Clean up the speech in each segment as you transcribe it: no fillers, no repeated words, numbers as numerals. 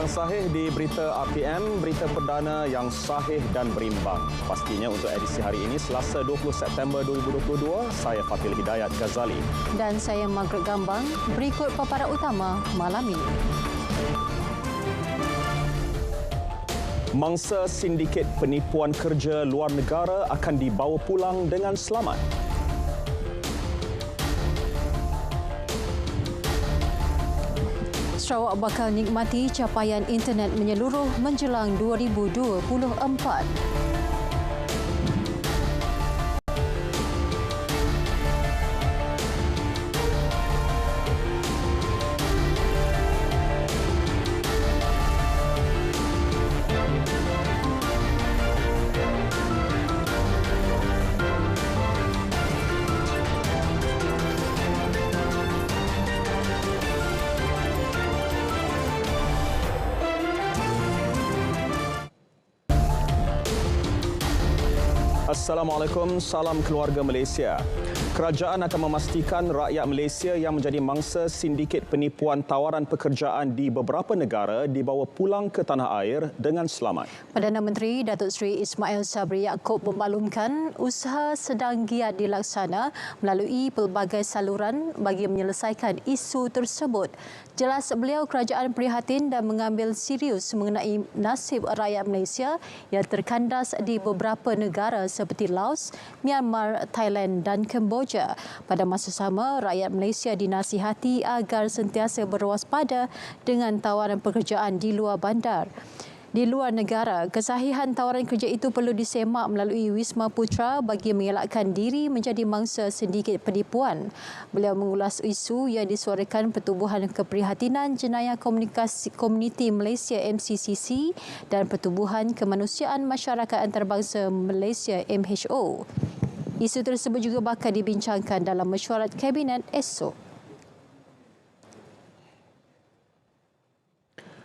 Yang sahih di Berita RTM, berita perdana yang sahih dan berimbang. Pastinya untuk edisi hari ini, Selasa 20 September 2022, saya Fatil Hidayat Ghazali. Dan saya Margaret Gambang. Berikut paparan utama malam ini. Mangsa sindiket penipuan kerja luar negara akan dibawa pulang dengan selamat. Sarawak bakal nikmati capaian internet menyeluruh menjelang 2024. Assalamualaikum, salam keluarga Malaysia. Kerajaan akan memastikan rakyat Malaysia yang menjadi mangsa sindiket penipuan tawaran pekerjaan di beberapa negara dibawa pulang ke tanah air dengan selamat. Perdana Menteri Datuk Seri Ismail Sabri Yaakob memaklumkan usaha sedang giat dilaksana melalui pelbagai saluran bagi menyelesaikan isu tersebut. Jelas beliau, kerajaan prihatin dan mengambil serius mengenai nasib rakyat Malaysia yang terkandas di beberapa negara seperti Laos, Myanmar, Thailand dan Kemboja. Pada masa sama, rakyat Malaysia dinasihati agar sentiasa berwaspada dengan tawaran pekerjaan di luar bandar. Di luar negara, kesahihan tawaran kerja itu perlu disemak melalui Wisma Putra bagi mengelakkan diri menjadi mangsa sindiket penipuan. Beliau mengulas isu yang disuarakan Pertubuhan Keprihatinan Jenayah Komuniti Malaysia MCCC dan Pertubuhan Kemanusiaan Masyarakat Antarabangsa Malaysia MHO. Isu tersebut juga bakal dibincangkan dalam mesyuarat Kabinet esok.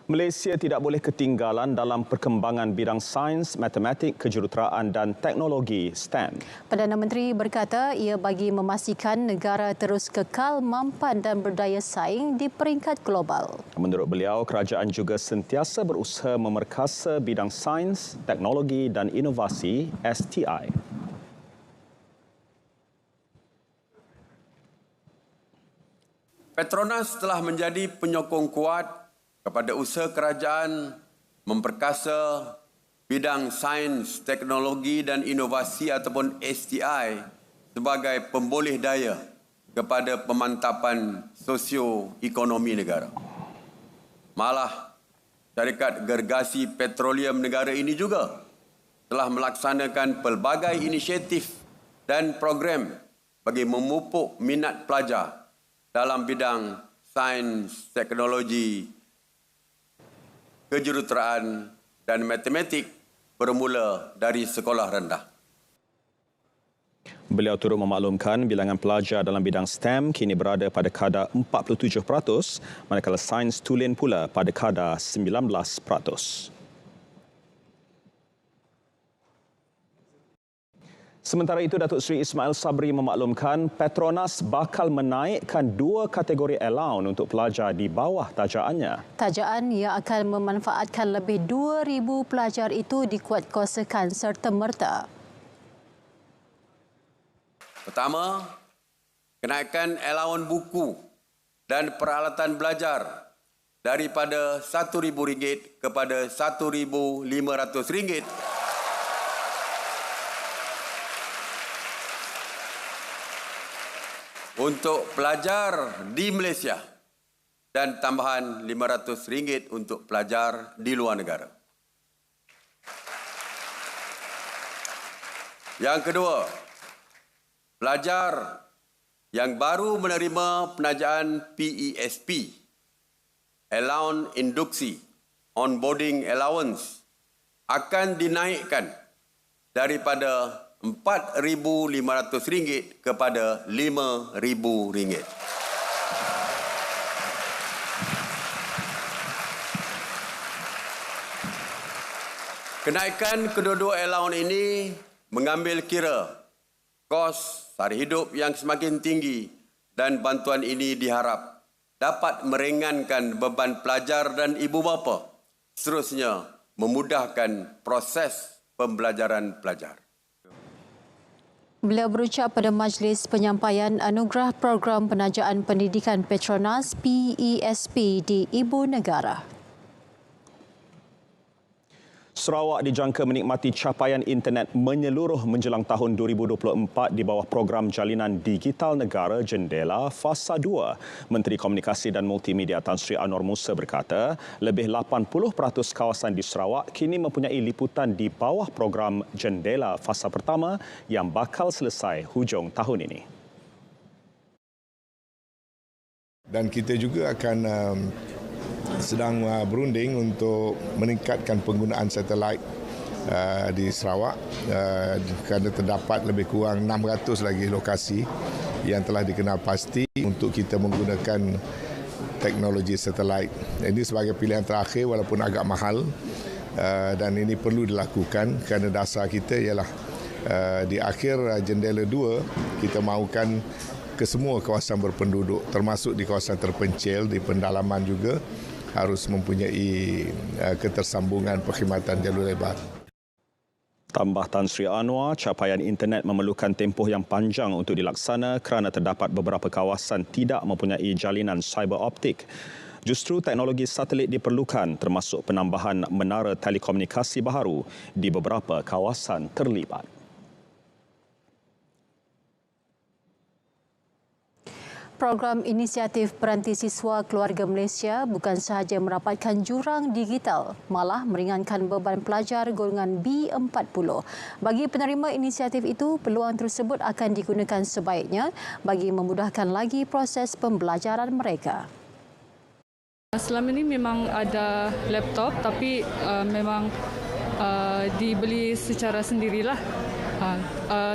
Malaysia tidak boleh ketinggalan dalam perkembangan bidang sains, matematik, kejuruteraan dan teknologi STEM. Perdana Menteri berkata ia bagi memastikan negara terus kekal mampan dan berdaya saing di peringkat global. Menurut beliau, kerajaan juga sentiasa berusaha memerkasa bidang sains, teknologi dan inovasi STI. Petronas telah menjadi penyokong kuat kepada usaha kerajaan memperkasa bidang sains, teknologi dan inovasi ataupun STI sebagai pemboleh daya kepada pemantapan sosioekonomi negara. Malah, syarikat gergasi petroleum negara ini juga telah melaksanakan pelbagai inisiatif dan program bagi memupuk minat pelajar dalam bidang sains, teknologi, kejuruteraan dan matematik bermula dari sekolah rendah. Beliau turut memaklumkan bilangan pelajar dalam bidang STEM kini berada pada kadar 47%, manakala sains tulen pula pada kadar 19%. Sementara itu, Datuk Seri Ismail Sabri memaklumkan Petronas bakal menaikkan 2 kategori allowance untuk pelajar di bawah tajaannya. Tajaan yang akan memanfaatkan lebih 2,000 pelajar itu dikuatkuasakan serta-merta. Pertama, kenaikan allowance buku dan peralatan belajar daripada RM1,000 kepada RM1,500. Untuk pelajar di Malaysia dan tambahan RM500 untuk pelajar di luar negara. Yang kedua, pelajar yang baru menerima penajaan PESP, Allowance Induksi, Onboarding Allowance, akan dinaikkan daripada RM4,500 kepada RM5,000. Kenaikan kedua-dua allowance ini mengambil kira kos sara hidup yang semakin tinggi dan bantuan ini diharap dapat meringankan beban pelajar dan ibu bapa Seterusnya, memudahkan proses pembelajaran pelajar. Beliau berucap pada majlis penyampaian anugerah Program Penajaan Pendidikan Petronas PESP di Ibu Negara. Sarawak dijangka menikmati capaian internet menyeluruh menjelang tahun 2024 di bawah program Jalinan Digital Negara Jendela Fasa 2. Menteri Komunikasi dan Multimedia Tan Sri Anwar Musa berkata, lebih 80% kawasan di Sarawak kini mempunyai liputan di bawah program Jendela Fasa pertama yang bakal selesai hujung tahun ini. Dan kita juga akan sedang berunding untuk meningkatkan penggunaan satelit di Sarawak kerana terdapat lebih kurang 600 lagi lokasi yang telah dikenal pasti untuk kita menggunakan teknologi satelit. Ini sebagai pilihan terakhir walaupun agak mahal dan ini perlu dilakukan kerana dasar kita ialah di akhir Jendela 2 kita mahukan ke semua kawasan berpenduduk termasuk di kawasan terpencil di pendalaman juga harus mempunyai ketersambungan perkhidmatan jalur lebar. Tambah Tan Sri Anwar, capaian internet memerlukan tempoh yang panjang untuk dilaksana kerana terdapat beberapa kawasan tidak mempunyai jalinan fiber optik. Justru teknologi satelit diperlukan termasuk penambahan menara telekomunikasi baharu di beberapa kawasan terlibat. Program inisiatif Peranti Siswa Keluarga Malaysia bukan sahaja merapatkan jurang digital, malah meringankan beban pelajar golongan B40. Bagi penerima inisiatif itu, peluang tersebut akan digunakan sebaiknya bagi memudahkan lagi proses pembelajaran mereka. Selama ini memang ada laptop tapi memang dibeli secara sendirilah.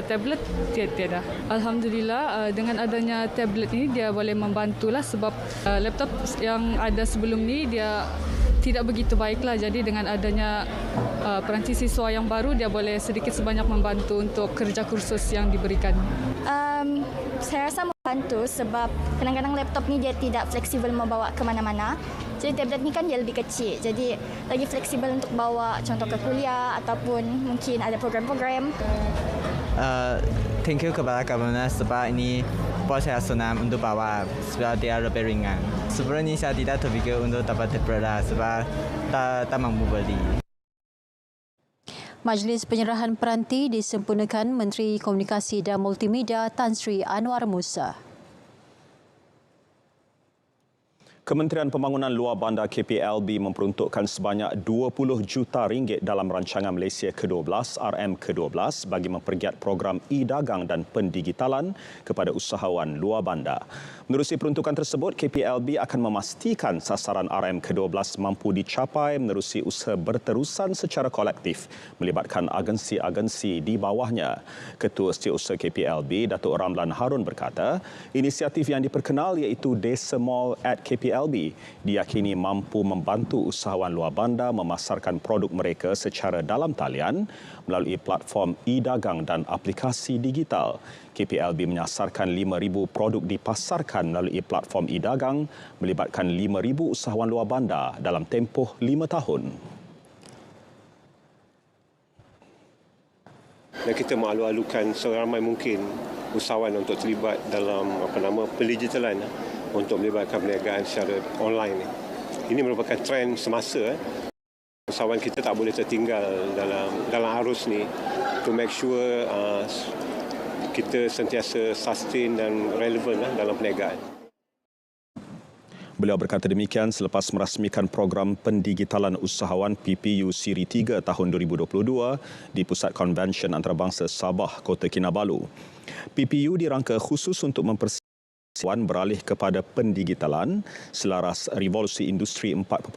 Tablet tiada. Alhamdulillah dengan adanya tablet ini dia boleh membantulah sebab laptop yang ada sebelum ni dia tidak begitu baiklah. Jadi dengan adanya peranti siswa yang baru dia boleh sedikit sebanyak membantu untuk kerja kursus yang diberikan. Saya rasa membantu sebab kadang-kadang laptop ni dia tidak fleksibel membawa ke mana-mana. Jadi tablet ni kan dia lebih kecil. Jadi lagi fleksibel untuk bawa contoh ke kuliah ataupun mungkin ada program-program. Thank you kepada government sebab ini buat saya senang untuk bawa sebab dia lebih ringan. Sebelum ini saya tidak terfikir untuk dapat tablet sebab tak mampu beli. Majlis penyerahan peranti disempurnakan Menteri Komunikasi dan Multimedia Tan Sri Anwar Musa. Kementerian Pembangunan Luar Bandar KPLB memperuntukkan sebanyak 20 juta ringgit dalam rancangan Malaysia ke-12 RM ke-12 bagi mempergiat program e-dagang dan pendigitalan kepada usahawan luar bandar. Menerusi peruntukan tersebut, KPLB akan memastikan sasaran RM ke-12 mampu dicapai menerusi usaha berterusan secara kolektif melibatkan agensi-agensi di bawahnya. Ketua Setiausaha KPLB, Datuk Ramlan Harun berkata, inisiatif yang diperkenal iaitu Desa Mall at KPLB diyakini mampu membantu usahawan luar bandar memasarkan produk mereka secara dalam talian melalui platform e-dagang dan aplikasi digital. KPLB menyasarkan 5,000 produk dipasarkan melalui platform e-dagang melibatkan 5,000 usahawan luar bandar dalam tempoh 5 tahun. Dan kita mengalu-alukan seramai mungkin usahawan untuk terlibat dalam pendigitalan untuk melibatkan perniagaan secara online. Ini merupakan trend semasa. Usahawan kita tak boleh tertinggal dalam arus ni to make sure kita sentiasa sustain dan relevan dalam perniagaan. Beliau berkata demikian selepas merasmikan program pendigitalan usahawan PPU Siri 3 tahun 2022 di Pusat Konvensyen Antarabangsa Sabah, Kota Kinabalu. PPU dirangka khusus untuk mempersiapkan usahawan beralih kepada pendigitalan selaras revolusi industri 4.0.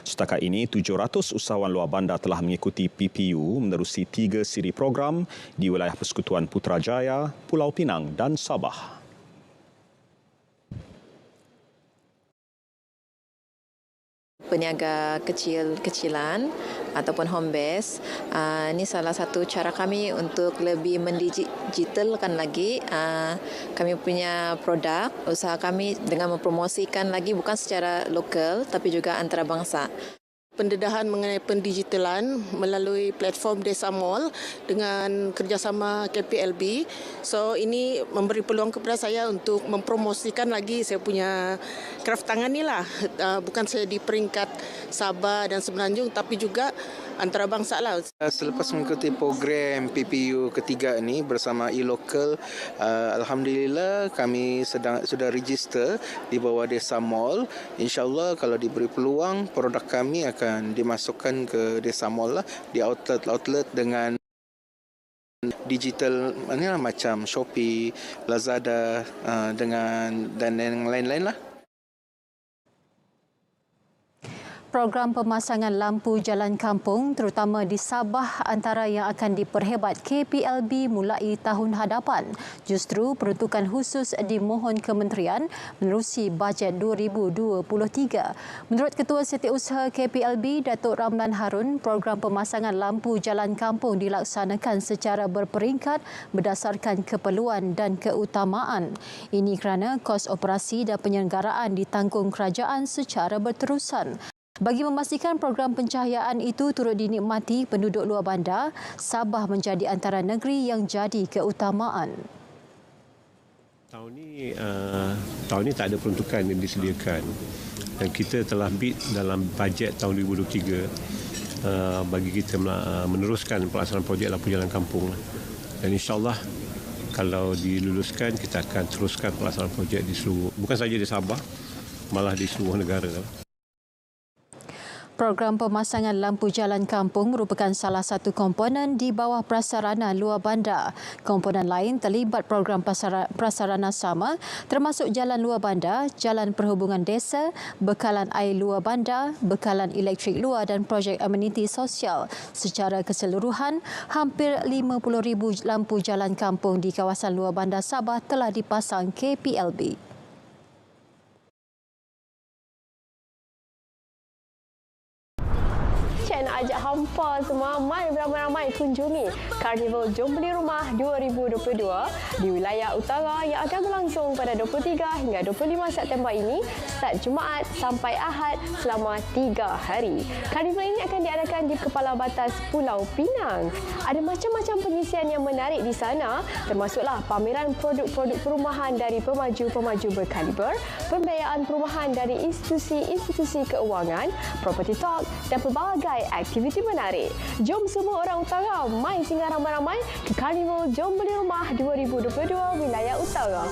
Setakat ini, 700 usahawan luar bandar telah mengikuti PPU menerusi 3 siri program di wilayah Persekutuan Putrajaya, Pulau Pinang dan Sabah. Peniaga kecil-kecilan ataupun home base, ini salah satu cara kami untuk lebih mendigitalkan lagi kami punya produk, usaha kami dengan mempromosikan lagi bukan secara lokal tapi juga antarabangsa. Pendedahan mengenai pendigitalan melalui platform Desa Mall dengan kerjasama KPLB. So ini memberi peluang kepada saya untuk mempromosikan lagi saya punya kraft tangan ni lah. Bukan saya di peringkat Sabah dan Semenanjung tapi juga antarabangsa lah. Selepas mengikuti program PPU ketiga ini bersama e-local, alhamdulillah kami sudah register di bawah Desa Mall. InsyaAllah kalau diberi peluang, produk kami akan dimasukkan ke Desa Mall lah, di outlet-outlet dengan digital macam Shopee, Lazada dan yang lain-lain lah. Program pemasangan lampu jalan kampung terutama di Sabah antara yang akan diperhebat KPLB mulai tahun hadapan. Justru peruntukan khusus dimohon kementerian menerusi bajet 2023. Menurut Ketua Setiausaha KPLB Datuk Ramlan Harun, program pemasangan lampu jalan kampung dilaksanakan secara berperingkat berdasarkan keperluan dan keutamaan. Ini kerana kos operasi dan penyelenggaraan ditanggung kerajaan secara berterusan. Bagi memastikan program pencahayaan itu turut dinikmati penduduk luar bandar, Sabah menjadi antara negeri yang jadi keutamaan. Tahun ini tak ada peruntukan yang disediakan dan kita telah bid dalam bajet tahun 2023 bagi kita meneruskan pelaksanaan projek lampu jalan kampung. Dan insyaAllah kalau diluluskan kita akan teruskan pelaksanaan projek di seluruh, bukan saja di Sabah, malah di seluruh negara. Program pemasangan lampu jalan kampung merupakan salah satu komponen di bawah prasarana luar bandar. Komponen lain terlibat program prasarana sama termasuk jalan luar bandar, jalan perhubungan desa, bekalan air luar bandar, bekalan elektrik luar dan projek ameniti sosial. Secara keseluruhan, hampir 50,000 lampu jalan kampung di kawasan luar bandar Sabah telah dipasang KPLB. Nak ajak hampa semua beramai-ramai kunjungi Karnival Jom Beli Rumah 2022 di wilayah utara yang akan berlangsung pada 23 hingga 25 September ini, start Jumaat sampai Ahad selama 3 hari. Karnival ini akan diadakan di Kepala Batas Pulau Pinang. Ada macam-macam pengisian yang menarik di sana, termasuklah pameran produk-produk perumahan dari pemaju-pemaju berkaliber, pembiayaan perumahan dari institusi-institusi keuangan, property talk dan pelbagai aktiviti menarik. Jom semua orang utara mai singgah ramai-ramai ke Karnival Jom Beli Rumah 2022 wilayah utara.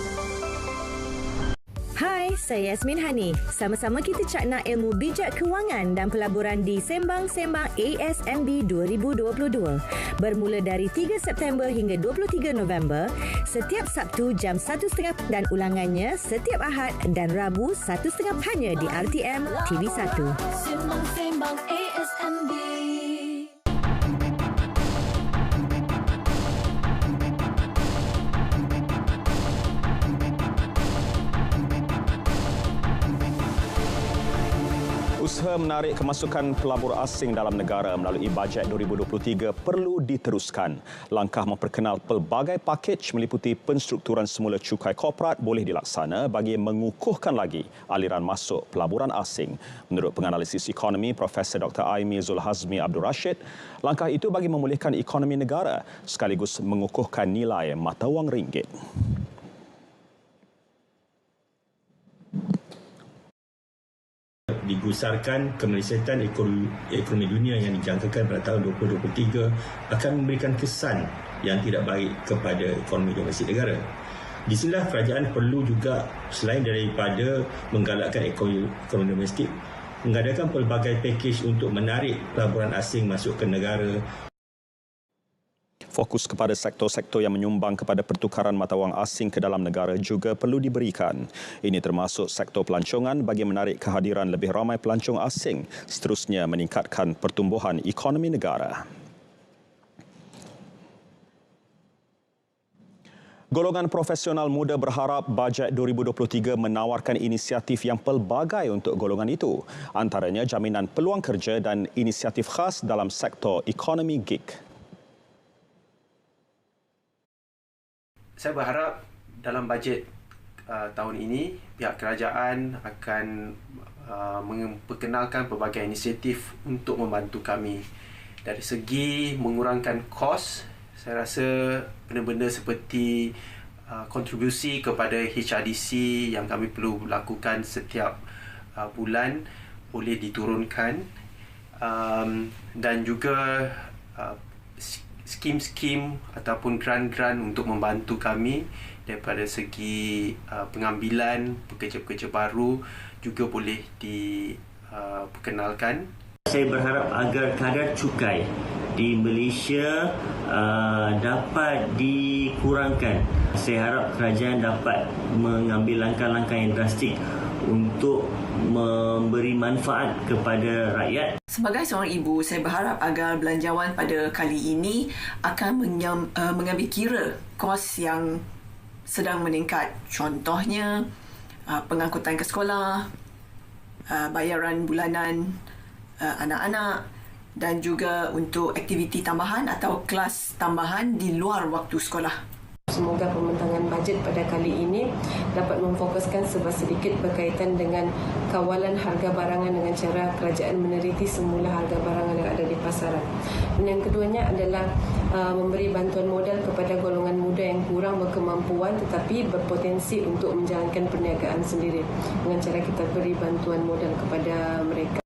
Hai, saya Yasmin Hanif. Sama-sama kita cakna ilmu bijak kewangan dan pelaburan di Sembang-Sembang ASMB 2022. Bermula dari 3 September hingga 23 November, setiap Sabtu jam 1.30 dan ulangannya setiap Ahad dan Rabu 1.30 hanya di RTM TV1. Sembang-Sembang ASMB. Usaha menarik kemasukan pelabur asing dalam negara melalui bajet 2023 perlu diteruskan. Langkah memperkenal pelbagai pakej meliputi penstrukturan semula cukai korporat boleh dilaksana bagi mengukuhkan lagi aliran masuk pelaburan asing. Menurut penganalisis ekonomi Profesor Dr. Aimi Zulhazmi Abdul Rashid, langkah itu bagi memulihkan ekonomi negara sekaligus mengukuhkan nilai mata wang ringgit. Digusarkan kemelesetan ekonomi dunia yang dijangkakan pada tahun 2023 akan memberikan kesan yang tidak baik kepada ekonomi domestik negara. Di sinilah kerajaan perlu juga selain daripada menggalakkan ekonomi domestik, mengadakan pelbagai pakej untuk menarik pelaburan asing masuk ke negara. Fokus kepada sektor-sektor yang menyumbang kepada pertukaran mata wang asing ke dalam negara juga perlu diberikan. Ini termasuk sektor pelancongan bagi menarik kehadiran lebih ramai pelancong asing, seterusnya meningkatkan pertumbuhan ekonomi negara. Golongan profesional muda berharap bajet 2023 menawarkan inisiatif yang pelbagai untuk golongan itu, antaranya jaminan peluang kerja dan inisiatif khas dalam sektor ekonomi gig. Saya berharap dalam bajet tahun ini, pihak kerajaan akan memperkenalkan pelbagai inisiatif untuk membantu kami. Dari segi mengurangkan kos, saya rasa benda-benda seperti kontribusi kepada HRDC yang kami perlu lakukan setiap bulan boleh diturunkan, dan juga skim-skim ataupun grant-grant untuk membantu kami daripada segi pengambilan pekerja-pekerja baru juga boleh diperkenalkan. Saya berharap agar kadar cukai di Malaysia dapat dikurangkan. Saya harap kerajaan dapat mengambil langkah-langkah yang drastik untuk memberi manfaat kepada rakyat. Sebagai seorang ibu, saya berharap agar belanjawan pada kali ini akan mengambil kira kos yang sedang meningkat. Contohnya, pengangkutan ke sekolah, bayaran bulanan anak-anak dan juga untuk aktiviti tambahan atau kelas tambahan di luar waktu sekolah. Semoga pembentangan bajet pada kali ini dapat memfokuskan sedikit berkaitan dengan kawalan harga barangan dengan cara kerajaan meneliti semula harga barangan yang ada di pasaran. Dan yang keduanya adalah memberi bantuan modal kepada golongan muda yang kurang berkemampuan tetapi berpotensi untuk menjalankan perniagaan sendiri dengan cara kita beri bantuan modal kepada mereka.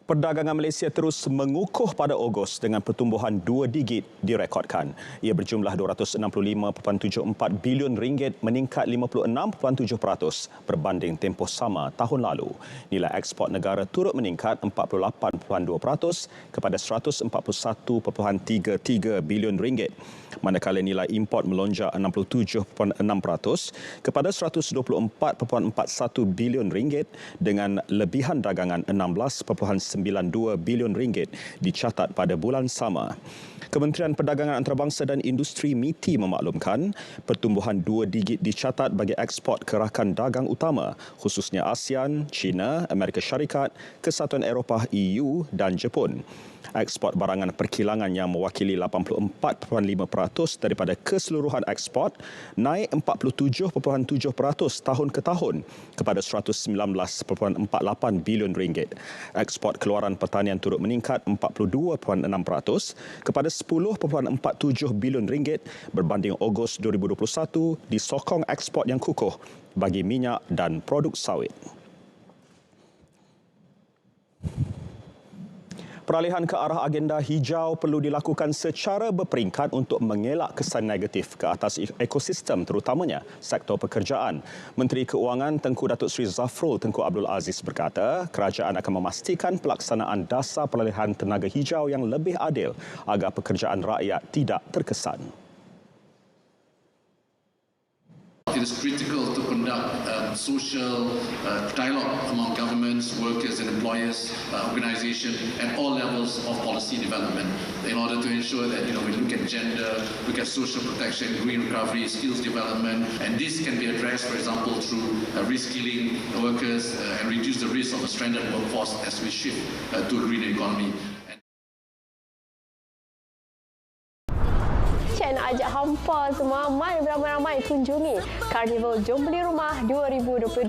Perdagangan Malaysia terus mengukuh pada Ogos dengan pertumbuhan 2 digit direkodkan. Ia berjumlah RM265.74 bilion meningkat 56.7% berbanding tempoh sama tahun lalu. Nilai ekspor negara turut meningkat 48.2% kepada RM141.33 bilion. Manakala nilai import melonjak 67.6% kepada RM124.41 bilion dengan lebihan dagangan 16.92 bilion dicatat pada bulan sama. Kementerian Perdagangan Antarabangsa dan Industri MITI memaklumkan pertumbuhan 2 digit dicatat bagi ekspor ke rakan dagang utama khususnya ASEAN, China, Amerika Syarikat, Kesatuan Eropah EU dan Jepun. Ekspor barangan perkilangan yang mewakili 84.5% daripada keseluruhan ekspor naik 47.7% tahun ke tahun kepada RM119.48 bilion. Ekspor keluaran pertanian turut meningkat 42.6% kepada RM10.47 bilion berbanding Ogos 2021 disokong ekspor yang kukuh bagi minyak dan produk sawit. Peralihan ke arah agenda hijau perlu dilakukan secara berperingkat untuk mengelak kesan negatif ke atas ekosistem terutamanya sektor pekerjaan. Menteri Keuangan Tengku Datuk Seri Zafrul Tengku Abdul Aziz berkata, kerajaan akan memastikan pelaksanaan dasar peralihan tenaga hijau yang lebih adil agar pekerjaan rakyat tidak terkesan. It is critical to conduct social dialogue among governments, workers and employers, organisations at all levels of policy development in order to ensure that we look at gender, look at social protection, green recovery, skills development, and this can be addressed, for example, through reskilling workers and reduce the risk of a stranded workforce as we shift to a green economy. Nak ajak hampa semua, mari beramai-ramai kunjungi Karnival Jom Beli Rumah 2022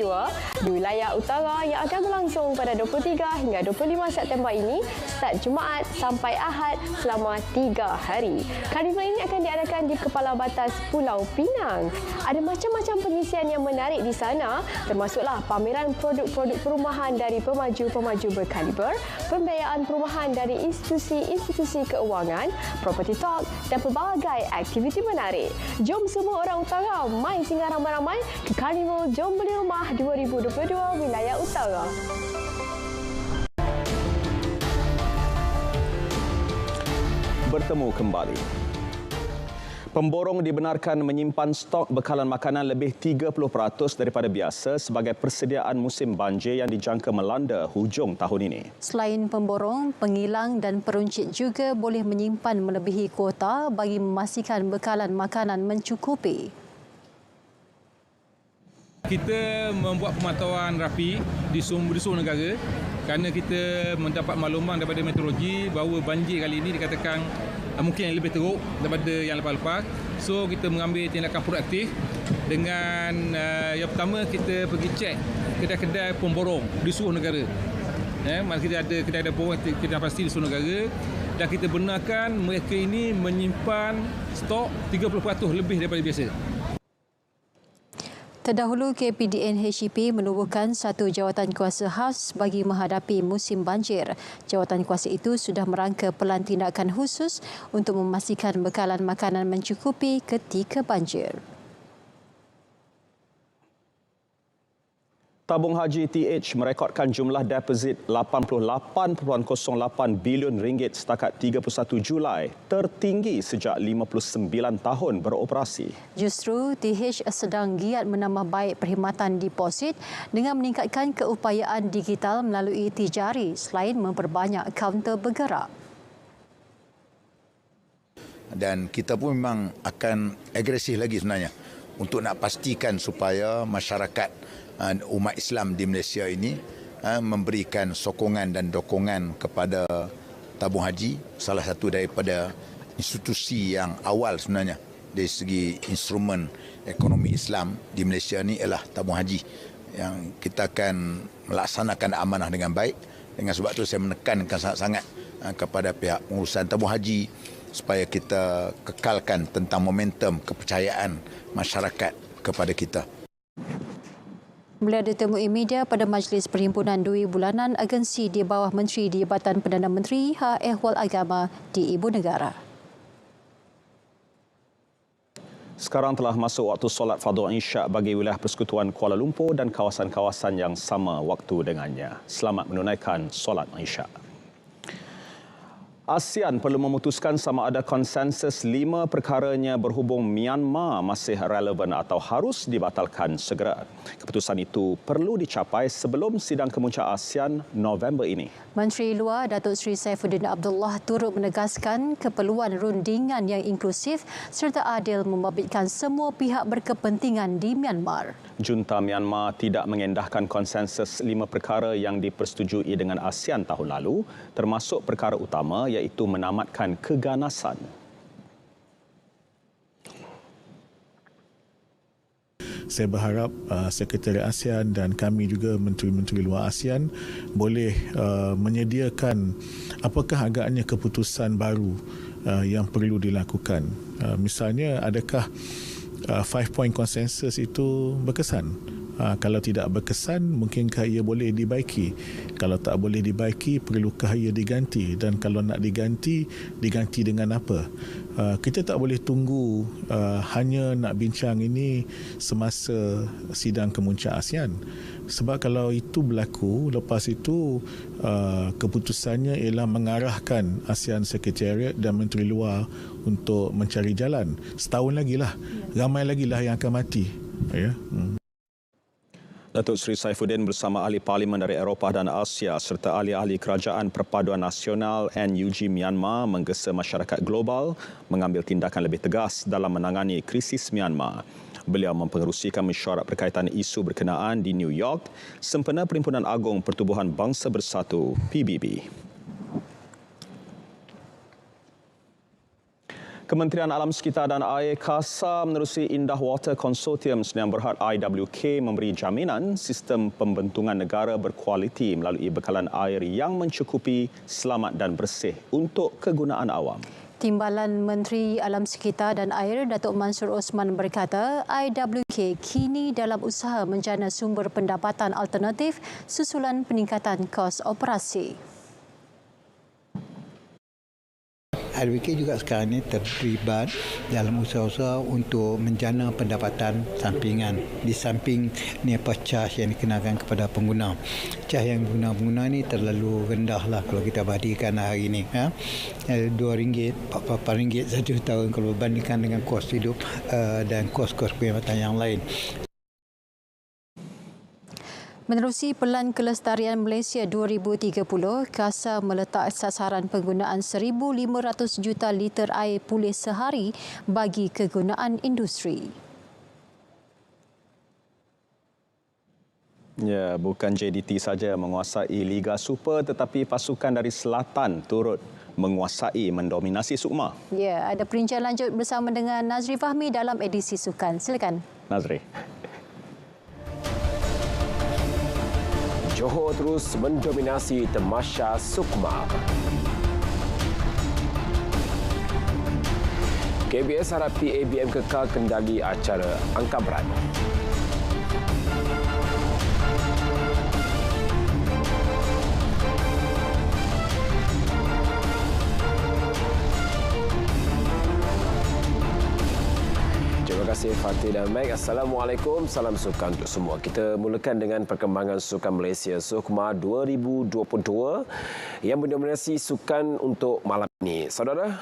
di wilayah utara yang akan berlangsung pada 23 hingga 25 September ini, start Jumaat sampai Ahad selama 3 hari. Karnival ini akan diadakan di Kepala Batas Pulau Pinang. Ada macam-macam pengisian yang menarik di sana, termasuklah pameran produk-produk perumahan dari pemaju-pemaju berkaliber, pembiayaan perumahan dari institusi-institusi keuangan, property talk dan pelbagai aktiviti menarik. Jom semua orang utara mai singgah ramai-ramai ke Karnival Jom Beli Rumah 2022 wilayah utara. Bertemu kembali. Pemborong dibenarkan menyimpan stok bekalan makanan lebih 30% daripada biasa sebagai persediaan musim banjir yang dijangka melanda hujung tahun ini. Selain pemborong, pengilang dan peruncit juga boleh menyimpan melebihi kuota bagi memastikan bekalan makanan mencukupi. Kita membuat pemantauan rapi di seluruh negara kerana kita mendapat makluman daripada meteorologi bahawa banjir kali ini dikatakan mungkin yang lebih teruk daripada yang lepas-lepas. So kita mengambil tindakan proaktif dengan yang pertama kita pergi cek kedai-kedai pemborong di seluruh negara. Kita ada kedai-kedai pemborong kita pasti di seluruh negara dan kita benarkan mereka ini menyimpan stok 30% lebih daripada biasa. Terdahulu, KPDN HEP menubuhkan satu jawatan kuasa khas bagi menghadapi musim banjir. Jawatan kuasa itu sudah merangka pelan tindakan khusus untuk memastikan bekalan makanan mencukupi ketika banjir. Tabung Haji TH merekodkan jumlah deposit RM88.08 bilion setakat 31 Julai, tertinggi sejak 59 tahun beroperasi. Justru TH sedang giat menambah baik perkhidmatan deposit dengan meningkatkan keupayaan digital melalui tijari selain memperbanyak kaunter bergerak. Dan kita pun memang akan agresif lagi sebenarnya untuk nak pastikan supaya masyarakat umat Islam di Malaysia ini memberikan sokongan dan dokongan kepada tabung haji, salah satu daripada institusi yang awal sebenarnya dari segi instrumen ekonomi Islam di Malaysia ini ialah tabung haji, yang kita akan melaksanakan amanah dengan baik. Dengan sebab itu saya menekankan sangat-sangat kepada pihak pengurusan tabung haji supaya kita kekalkan tentang momentum kepercayaan masyarakat kepada kita. Beliau ditemui media pada Majlis Perhimpunan Dui Bulanan Agensi di bawah Menteri di Jabatan Perdana Menteri Hak Ehwal Agama di Ibu Negara. Sekarang telah masuk waktu solat fardu Isyak bagi wilayah Persekutuan Kuala Lumpur dan kawasan-kawasan yang sama waktu dengannya. Selamat menunaikan solat Isyak. ASEAN perlu memutuskan sama ada konsensus 5 perkaranya berhubung Myanmar masih relevan atau harus dibatalkan segera. Keputusan itu perlu dicapai sebelum sidang kemuncak ASEAN November ini. Menteri Luar Datuk Seri Saifuddin Abdullah turut menegaskan keperluan rundingan yang inklusif serta adil membabitkan semua pihak berkepentingan di Myanmar. Junta Myanmar tidak mengendahkan konsensus 5 perkara yang dipersetujui dengan ASEAN tahun lalu, termasuk perkara utama iaitu menamatkan keganasan. Saya berharap Sekretariat ASEAN dan kami juga menteri-menteri luar ASEAN boleh menyediakan apakah agaknya keputusan baru yang perlu dilakukan. Misalnya, adakah 5-point konsensus itu berkesan? Kalau tidak berkesan, mungkinkah ia boleh dibaiki? Kalau tak boleh dibaiki, perlukah ia diganti? Dan kalau nak diganti, diganti dengan apa? Kita tak boleh tunggu hanya nak bincang ini semasa sidang kemuncak ASEAN. Sebab kalau itu berlaku, lepas itu keputusannya ialah mengarahkan ASEAN Sekretariat dan Menteri Luar untuk mencari jalan. Setahun lagi lah, ramai lagi lah yang akan mati. Ya. Datuk Seri Saifuddin bersama ahli parlimen dari Eropah dan Asia serta ahli-ahli Kerajaan Perpaduan Nasional NUG Myanmar menggesa masyarakat global mengambil tindakan lebih tegas dalam menangani krisis Myanmar. Beliau mempengerusikan mesyuarat berkaitan isu berkenaan di New York sempena Perhimpunan Agung Pertubuhan Bangsa Bersatu PBB. Kementerian Alam Sekitar dan Air KASA menerusi Indah Water Consortium Sdn Bhd IWK memberi jaminan sistem pembentungan negara berkualiti melalui bekalan air yang mencukupi, selamat dan bersih untuk kegunaan awam. Timbalan Menteri Alam Sekitar dan Air Datuk Mansur Osman berkata IWK kini dalam usaha menjana sumber pendapatan alternatif susulan peningkatan kos operasi. IWK juga sekarang ini terlibat dalam usaha-usaha untuk menjana pendapatan sampingan di samping niapa cas yang dikenakan kepada pengguna. Cas yang pengguna ini terlalu rendah lah kalau kita bandingkan hari ini. RM2, RM4 satu tahun kalau bandingkan dengan kos hidup dan kos-kos perkhidmatan yang lain. Menerusi Pelan Kelestarian Malaysia 2030, KASA meletak sasaran penggunaan 1,500 juta liter air pulih sehari bagi kegunaan industri. Ya, bukan JDT saja menguasai Liga Super tetapi pasukan dari Selatan turut menguasai mendominasi Sukma. Ya, ada perincian lanjut bersama dengan Nazri Fahmi dalam edisi Sukan. Silakan. Nazri. Johor terus mendominasi Tamasya Sukma. KBS harap PABM kekal kendali acara angkat berat. Terima kasih Fatih dan Meg. Assalamualaikum. Salam sukan untuk semua. Kita mulakan dengan perkembangan Sukan Malaysia Sukma 2022 yang mendominasi sukan untuk malam ini. Saudara,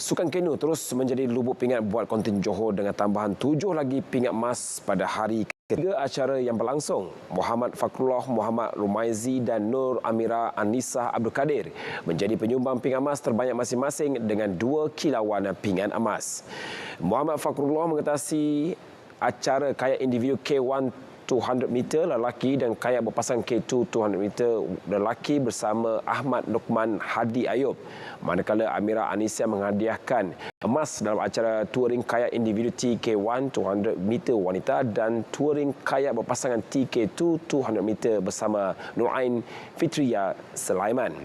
Sukan Kenu terus menjadi lubuk pingat buat kontingen Johor dengan tambahan 7 lagi pingat emas pada hari ketiga acara yang berlangsung. Muhammad Fakrullah, Muhammad Rumaizi dan Nur Amira Anisah Abdul Kadir menjadi penyumbang pingat emas terbanyak masing-masing dengan 2 kilauan pingat emas. Muhammad Fakrullah mengatasi acara kayak individu K1 200 meter lelaki dan kayak berpasangan K2 200 meter lelaki bersama Ahmad Nukman Hadi Ayub. Manakala Amira Anisia menghadiahkan emas dalam acara touring kayak individu TK1 200 meter wanita dan touring kayak berpasangan TK2 200 meter bersama Nurain Fitria Sulaiman.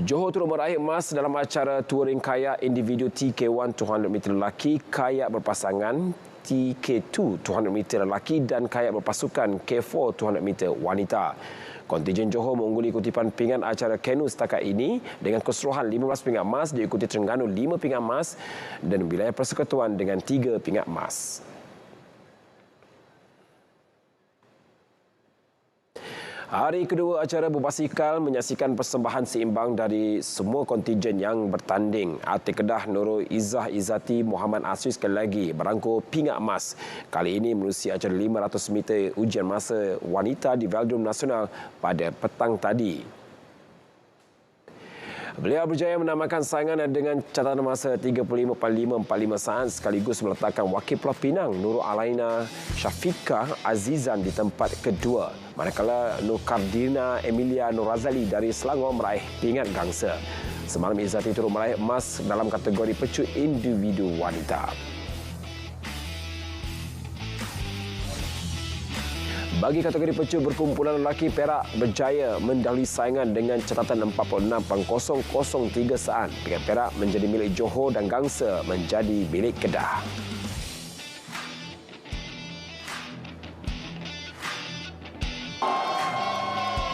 Johor turut meraih emas dalam acara touring kayak individu TK1 200 meter lelaki, kayak berpasangan TK2 200 meter lelaki dan kayak berpasukan K4 200 meter wanita. Kontingen Johor mengungguli kutipan pingat acara kenu setakat ini dengan keseluruhan 15 pingat emas, diikuti Terengganu 5 pingat emas dan wilayah persekutuan dengan 3 pingat emas. Hari kedua acara berbasikal menyaksikan persembahan seimbang dari semua kontingen yang bertanding. Atlet Kedah Nurul Izzah Izzati Muhammad Asri sekali lagi berangkul pingat emas. Kali ini menerusi acara 500 meter ujian masa wanita di Velodrome Nasional pada petang tadi. Beliau berjaya menamakan saingan dengan catatan masa 35.45 saat sekaligus meletakkan wakil Pulau Pinang Nurul Alaina Syafiqah Azizan di tempat kedua. Manakala Nur Kardina Emilia Nur Razali dari Selangor meraih pingat gangsa. Semalam Izzati turut meraih emas dalam kategori pecut individu wanita. Bagi kategori pecut berkumpulan lelaki, Perak berjaya mendahului saingan dengan catatan 46.003 saat. Pingat Perak menjadi milik Johor dan gangsa menjadi milik Kedah.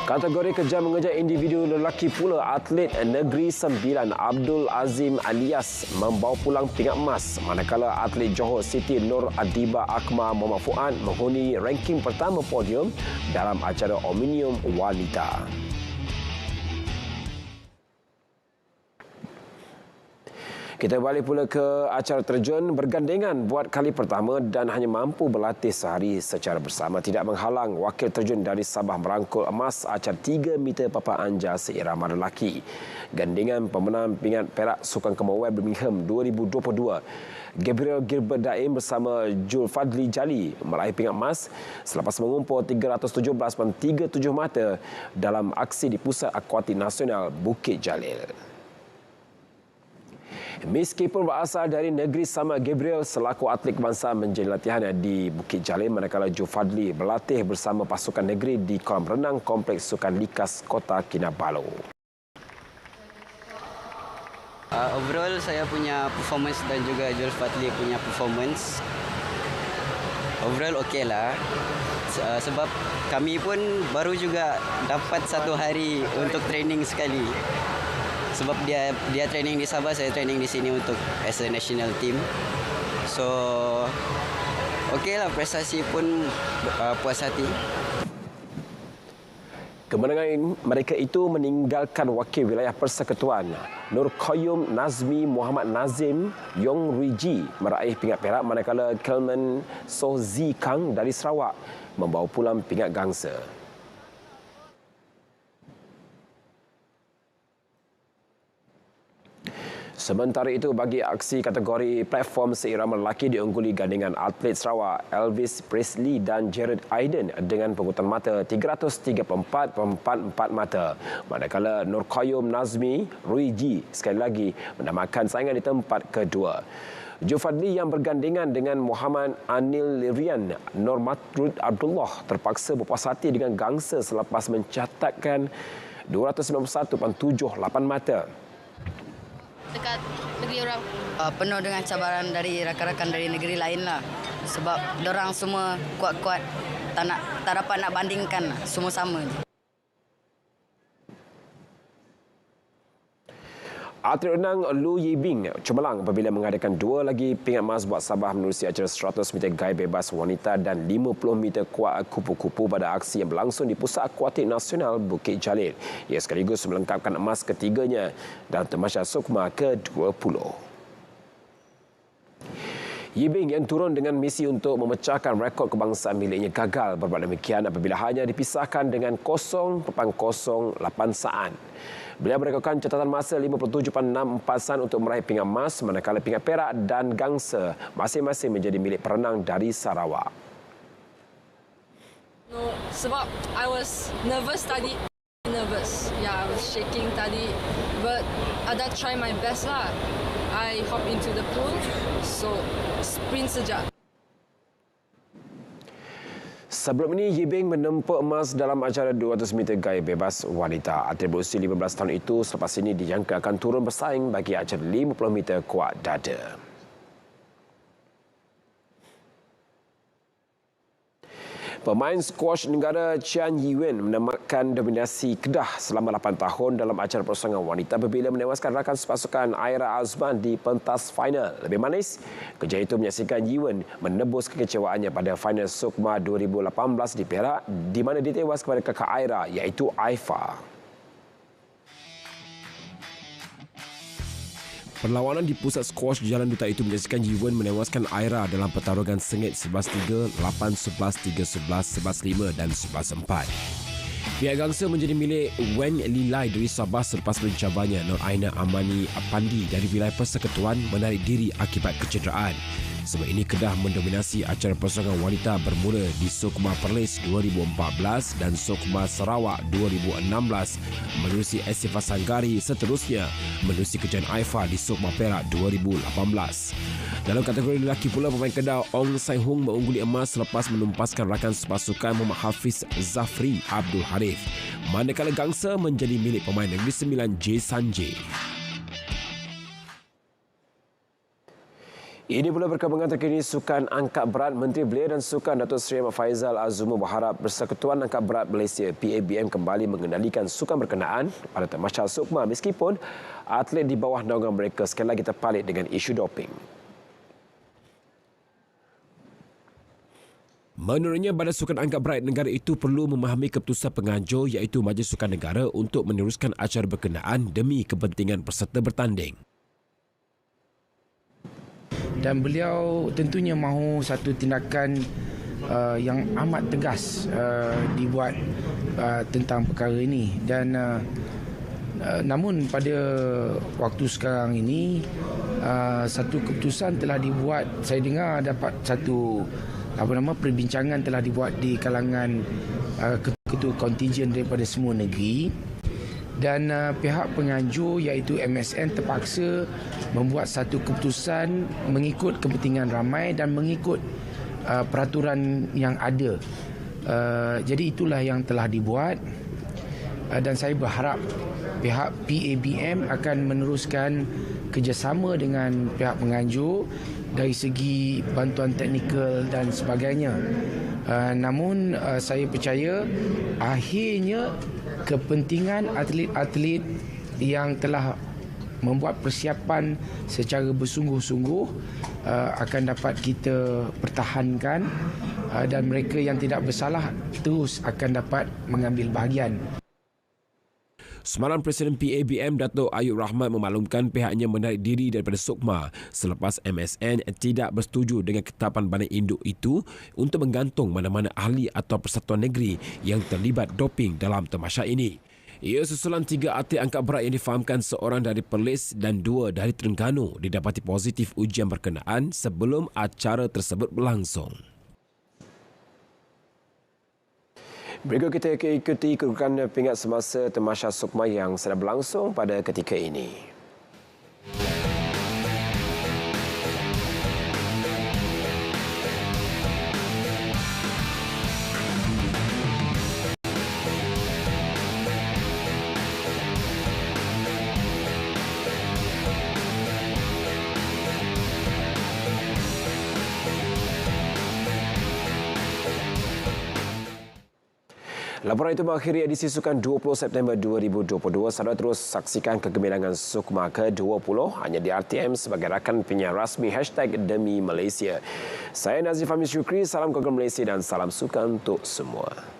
Kategori kejar mengejar individu lelaki pula, atlet Negeri Sembilan Abdul Azim Alias membawa pulang pingat emas, manakala atlet Johor City Nur Adiba Akmal Muhammad Fuad menghuni ranking pertama podium dalam acara Omnium Wanita. Kita balik pula ke acara terjun bergandengan buat kali pertama dan hanya mampu berlatih sehari secara bersama. Tidak menghalang wakil terjun dari Sabah merangkul emas acara 3 meter papan anjar seirama lelaki. Gandengan pemenang pingat Perak Sukan Commonwealth Birmingham 2022. Gabriel Gilbert Daim bersama Jul Fadli Jali meraih pingat emas selepas mengumpul 317.37 mata dalam aksi di Pusat Akuatik Nasional Bukit Jalil. Meskipun berasal dari negeri sama, Gabriel selaku atlet kebangsaan menjadi latihan di Bukit Jalil, manakala Jul Fadli berlatih bersama pasukan negeri di kolam renang Kompleks Sukan Likas Kota Kinabalu. Overall saya punya performance dan juga Jul Fadli punya performance overall okey lah. Sebab kami pun baru juga dapat 1 hari untuk training sekali. Sebab dia training di Sabah, saya training di sini untuk as a national team. So okey lah, prestasi pun puas hati. Kemenangan mereka itu meninggalkan wakil wilayah persekutuan Nur Qayyum Nazmi Muhammad Nazim Yong Ruiji meraih pingat perak, manakala Kelman Soh Zi Kang dari Sarawak membawa pulang pingat gangsa. Sementara itu, bagi aksi kategori platform seirama lelaki diungguli gandingan atlet Sarawak Elvis Presley dan Jared Aiden dengan pengurutan mata 334.44 mata. Manakala Nurqayyum Nazmi Rui Ji sekali lagi menamakan saingan di tempat kedua. Jufadli yang bergandingan dengan Muhammad Anil Lirian Nur Matrud Abdullah terpaksa berpuas hati dengan gangsa selepas mencatatkan 291.78 mata. Dekat negeri orang. Penuh dengan cabaran dari rakan-rakan dari negeri lain lah. Sebab dorang semua kuat-kuat. Tak dapat nak bandingkan. Semua sama je. Atlet renang Lu Yibing cemerlang apabila mengadakan 2 lagi pingat emas buat Sabah menerusi acara 100 meter gaya bebas wanita dan 50 meter kuat kupu-kupu pada aksi yang berlangsung di Pusat Akuatik Nasional Bukit Jalil. Ia sekaligus melengkapkan emas ketiganya dalam Tamasya Sukma ke-20. Yibing yang turun dengan misi untuk memecahkan rekod kebangsaan miliknya gagal berbuat demikian apabila hanya dipisahkan dengan 0.088 saat. Beliau merekodkan catatan masa 57.64 saat untuk meraih pingat emas, manakala pingat perak dan gangsa masing-masing menjadi milik perenang dari Sarawak. No, sebab I was nervous tadi. Yeah, I was shaking tadi, but I dah try my best lah. I hop into the pool, so sprint saja. Sebelum ini, Yibing menempuh emas dalam acara 200 meter gaya bebas wanita. Atlet berusia 15 tahun itu selepas ini dijangka akan turun bersaing bagi acara 50 meter kuat dada. Pemain skuash negara Chian Yiwen menamatkan dominasi Kedah selama 8 tahun dalam acara persaingan wanita apabila menewaskan rakan sepasukan Aira Azman di pentas final. Lebih manis, kejayaan itu menyaksikan Yiwen menebus kekecewaannya pada final Sukma 2018 di Perak di mana ditewas kepada kakak Aira iaitu Aifa. Perlawanan di pusat skuash Jalan Duta itu menyaksikan Yiwen menewaskan Aira dalam pertarungan sengit 11-3, 8-11, 3-11, 11-5 dan 11-4. Pihak gangsa menjadi milik Wen Lilai dari Sabah selepas mencabarnya Nur Aina Amani Apandi dari wilayah Persekutuan menarik diri akibat kecederaan. Sebab ini Kedah mendominasi acara persaingan wanita bermula di Sukma Perlis 2014 dan Sukma Sarawak 2016 menerusi Asifa Sanggari seterusnya menerusi kejayaan Aifa di Sukma Perak 2018. Dalam kategori lelaki pula, pemain Kedah Ong Sai Hung mengungguli emas selepas menumpaskan rakan sepasukan Muhammad Hafiz Zafri Abdul Harif. Manakala gangsa menjadi milik pemain Negeri Sembilan J. Sanjay. Ini pula perkembangan terkini sukan angkat berat. Menteri Belia dan Sukan Datuk Seri Ahmad Faizal Azumu berharap Persekutuan Angkat Berat Malaysia PABM kembali mengendalikan sukan berkenaan pada Tamasya Sukma meskipun atlet di bawah naungan mereka sekali lagi terpalit dengan isu doping. Menurutnya, Badan Sukan Angkat Berat negara itu perlu memahami keputusan penganjur iaitu Majlis Sukan Negara untuk meneruskan acara berkenaan demi kepentingan peserta bertanding. Dan beliau tentunya mahu satu tindakan yang amat tegas dibuat tentang perkara ini. Dan namun pada waktu sekarang ini satu keputusan telah dibuat. Saya dengar dapat satu perbincangan telah dibuat di kalangan ketua kontijen daripada semua negeri. Dan pihak penganjur iaitu MSN terpaksa membuat satu keputusan mengikut kepentingan ramai dan mengikut peraturan yang ada. Jadi itulah yang telah dibuat dan saya berharap pihak PABM akan meneruskan kerjasama dengan pihak penganjur dari segi bantuan teknikal dan sebagainya. Namun saya percaya akhirnya kepentingan atlet-atlet yang telah membuat persiapan secara bersungguh-sungguh akan dapat kita pertahankan dan mereka yang tidak bersalah terus akan dapat mengambil bahagian. Semalam Presiden PABM Datuk Ayub Rahman memaklumkan pihaknya menarik diri daripada Sukma selepas MSN tidak bersetuju dengan ketetapan badan induk itu untuk menggantung mana-mana ahli atau persatuan negeri yang terlibat doping dalam tamasya ini. Ia susulan 3 atlet angkat berat yang difahamkan seorang dari Perlis dan 2 dari Terengganu didapati positif ujian berkenaan sebelum acara tersebut berlangsung. Berikut kita ikuti kedudukan pingat semasa Tamasya Sukma yang sedang berlangsung pada ketika ini. Laporan itu mengakhiri edisi Sukan 20 September 2022. Saudara terus saksikan kegemilangan Sukma ke-20 hanya di RTM sebagai rakan penyiar rasmi #Demi Malaysia. Saya Nazif Fahmi Syukri, salam keluarga Malaysia dan salam sukan untuk semua.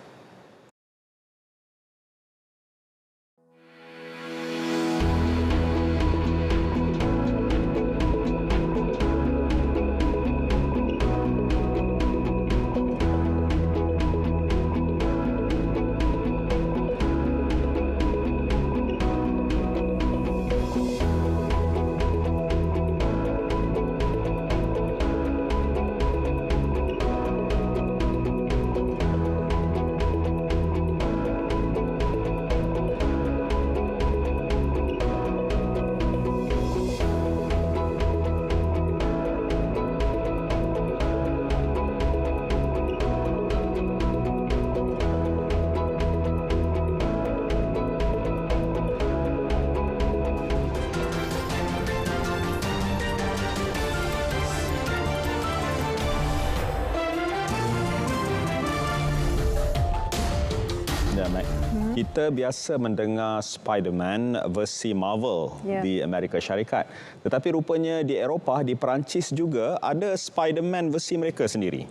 Kita biasa mendengar Spider-Man versi Marvel di Amerika Syarikat. Tetapi rupanya di Eropah, di Perancis juga ada Spider-Man versi mereka sendiri.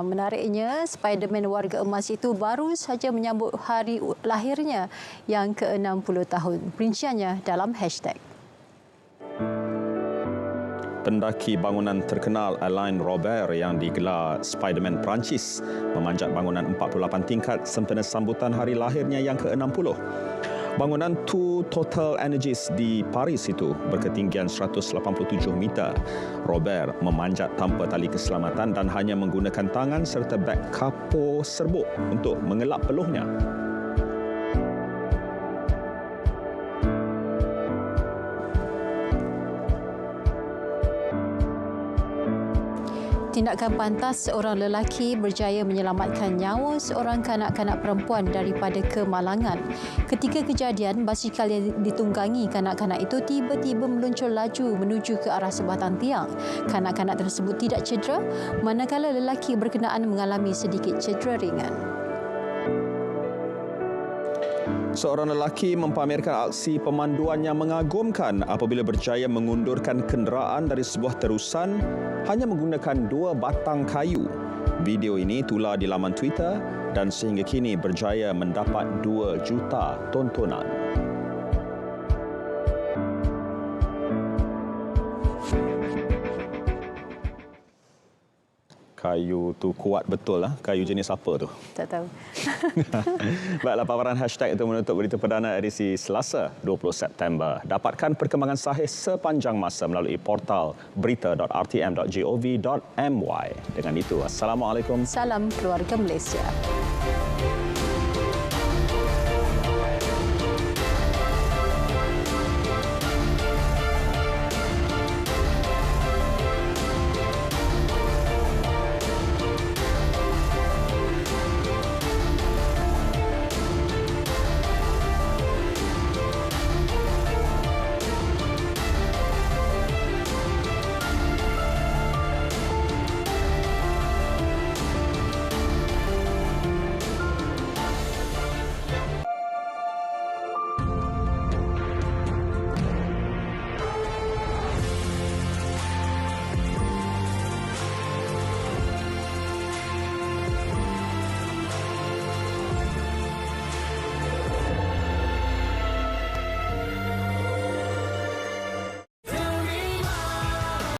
Menariknya, Spider-Man warga emas itu baru saja menyambut hari lahirnya yang ke-60 tahun. Perinciannya dalam #. Pendaki bangunan terkenal Alain Robert yang digelar Spider-Man Perancis memanjat bangunan 48 tingkat sempena sambutan hari lahirnya yang ke-60. Bangunan Two Total Energies di Paris itu berketinggian 187 meter. Robert memanjat tanpa tali keselamatan dan hanya menggunakan tangan serta beg kapur serbuk untuk mengelap peluhnya. Tindakan pantas seorang lelaki berjaya menyelamatkan nyawa seorang kanak-kanak perempuan daripada kemalangan. Ketika kejadian, basikal yang ditunggangi kanak-kanak itu tiba-tiba meluncur laju menuju ke arah sebatang tiang. Kanak-kanak tersebut tidak cedera, manakala lelaki berkenaan mengalami sedikit cedera ringan. Seorang lelaki mempamerkan aksi pemanduan yang mengagumkan apabila berjaya mengundurkan kenderaan dari sebuah terusan hanya menggunakan 2 batang kayu. Video ini tular di laman Twitter dan sehingga kini berjaya mendapat 2 juta tontonan. Kayu tu kuat betul lah. Kayu jenis apa tu? Tak tahu. Baiklah, paparan # itu menutup berita perdana edisi Selasa 20 September. Dapatkan perkembangan sahih sepanjang masa melalui portal berita.rtm.gov.my. Dengan itu, Assalamualaikum. Salam keluarga Malaysia.